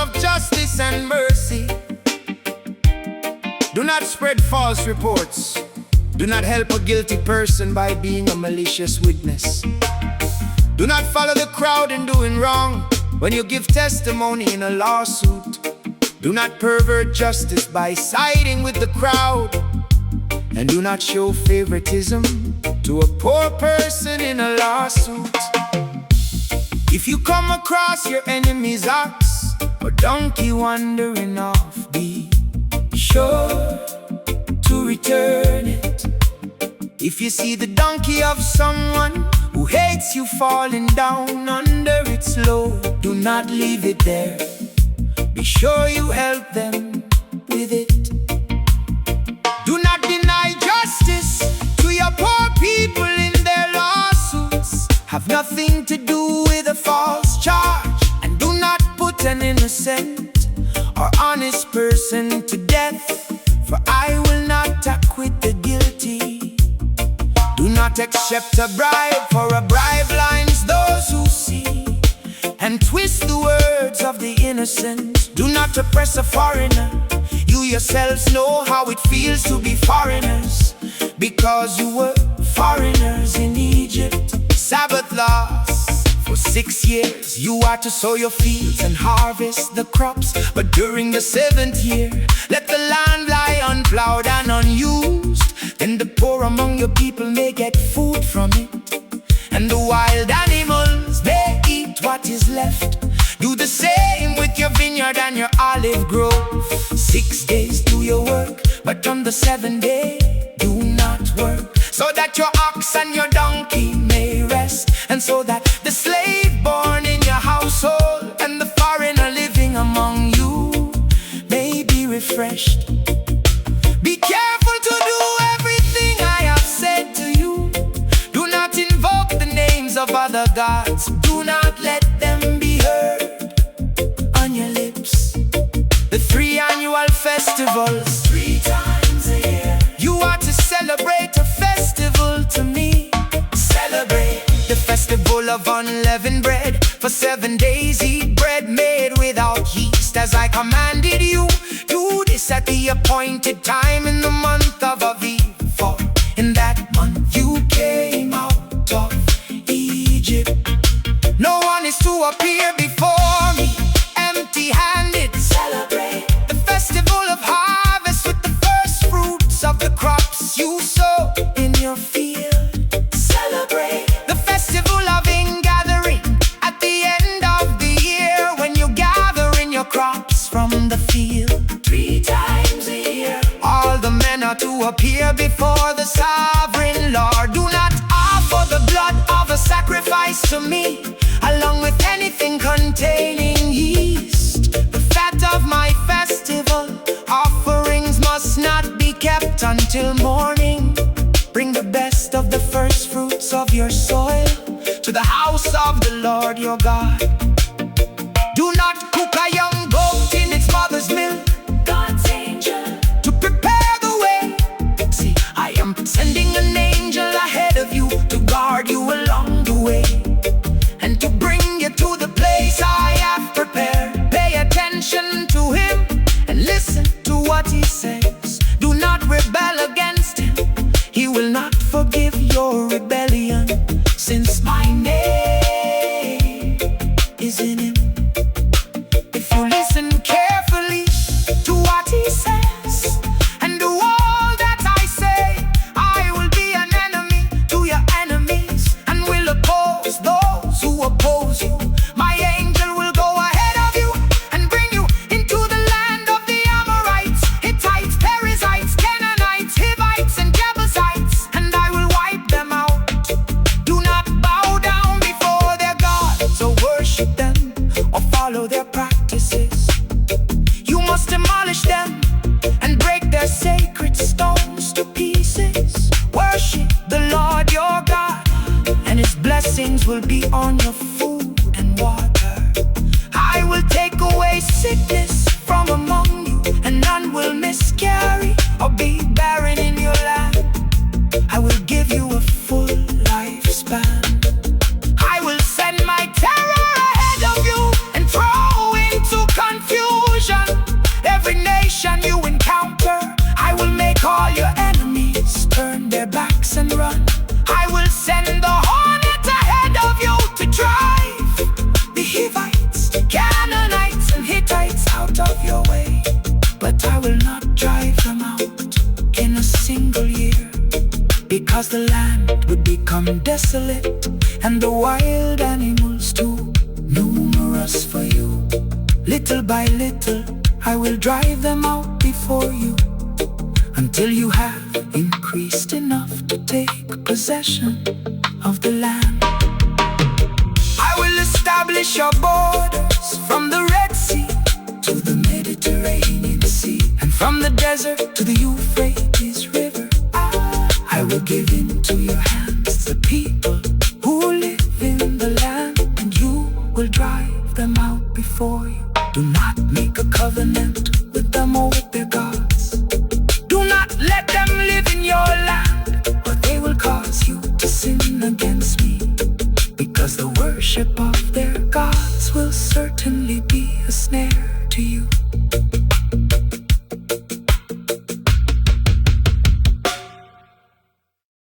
of justice and mercy. Do not spread false reports. Do not help a guilty person by being a malicious witness. Do not follow the crowd in doing wrong when you give testimony in a lawsuit. Do not pervert justice by siding with the crowd. And do not show favoritism to a poor person in a lawsuit. If you come across your enemy's ox or donkey wandering off, be sure to return it. If you see the donkey of someone who hates you falling down under its load, do not leave it there. Be sure you help them with it. Do not deny justice to your poor people in their lawsuits. Have nothing to do with a false charge, and do not put an innocent or honest person to death, for I will not acquit the guilty. Do not accept a bribe, for a bribe blinds those who see and twist the words of the innocent. Do not oppress a foreigner. You yourselves know how it feels to be foreigners, because you were foreigners in Egypt. Sabbath laws. For 6 years you are to sow your fields and harvest the crops, but during the 7th year let the land lie unplowed and unused. Then the poor among your people may get food from it, and the wild animals may eat what is left. Do the same with your vineyard and your olive grove. 6 days do your work, but on the 7th day do not work, so that your ox and your donkey may rest, and so that the slave born in your household and the foreigner living among you may be refreshed. Be careful to do everything I have said to you. Do not invoke the names of other gods. Do not let them be heard on your lips. The 3 annual festivals, 3 times a year, you are to celebrate a festival to me. Celebrate the festival of unleavened bread. For 7 days eat bread made without yeast, as I commanded you. Do this at the appointed time in the month of Aviv, for in that month you came out of Egypt. No one is to appear before me empty-handed. Celebrate the festival of harvest with the first fruits of the crops you sow in your field. Celebrate the festival of ingathering at the end of the year, when you gather in your crops from the field. 3 times a year all the men are to appear before the sovereign Lord. Do not offer the blood of a sacrifice to me, along with anything containing yeast. The fat of my festival offerings must not be kept until morning. Bring the best of the first fruits of your soil to the house of the Lord your God. Do not cook a young goat in its mother's milk, God's angel, to prepare the way. See, I am sending an angel ahead of you to guard you along the way, and to bring you to the place I have prepared. Pay attention to him and listen to what he says. Do not rebel against him. He will not forgive your rebellion, since my name is in him. If you listen carefully to what he says and do all that I say, I will be an enemy to your enemies and will oppose those who oppose you. My angel will go ahead of you and bring you into the land of the Amorites, Hittites, Perizzites, Canaanites, Hivites, and Jebusites, and I will wipe them out. Do not bow down before their gods or worship them or follow their practices. You must demolish them and break their sacred stones to pieces. Worship the Lord your God, and his blessings will be on your food and place and run. I will send the hornet ahead of you to drive the Hivites, Canaanites, and Hittites out of your way. But I will not drive them out in a single year, because the land would become desolate and the wild animals too numerous for you. Little by little I will drive them out before you, until you have increased enough to take possession of the land. I will establish your borders from the Red Sea to the Mediterranean Sea, and from the desert to the Euphrates River. I will give into your hands the people who live in the land, and you will drive them out before you. Do not make a covenant with them or with their gods. Do not let them live in your land, or they will cause you to sin against me, because the worship of their gods will serve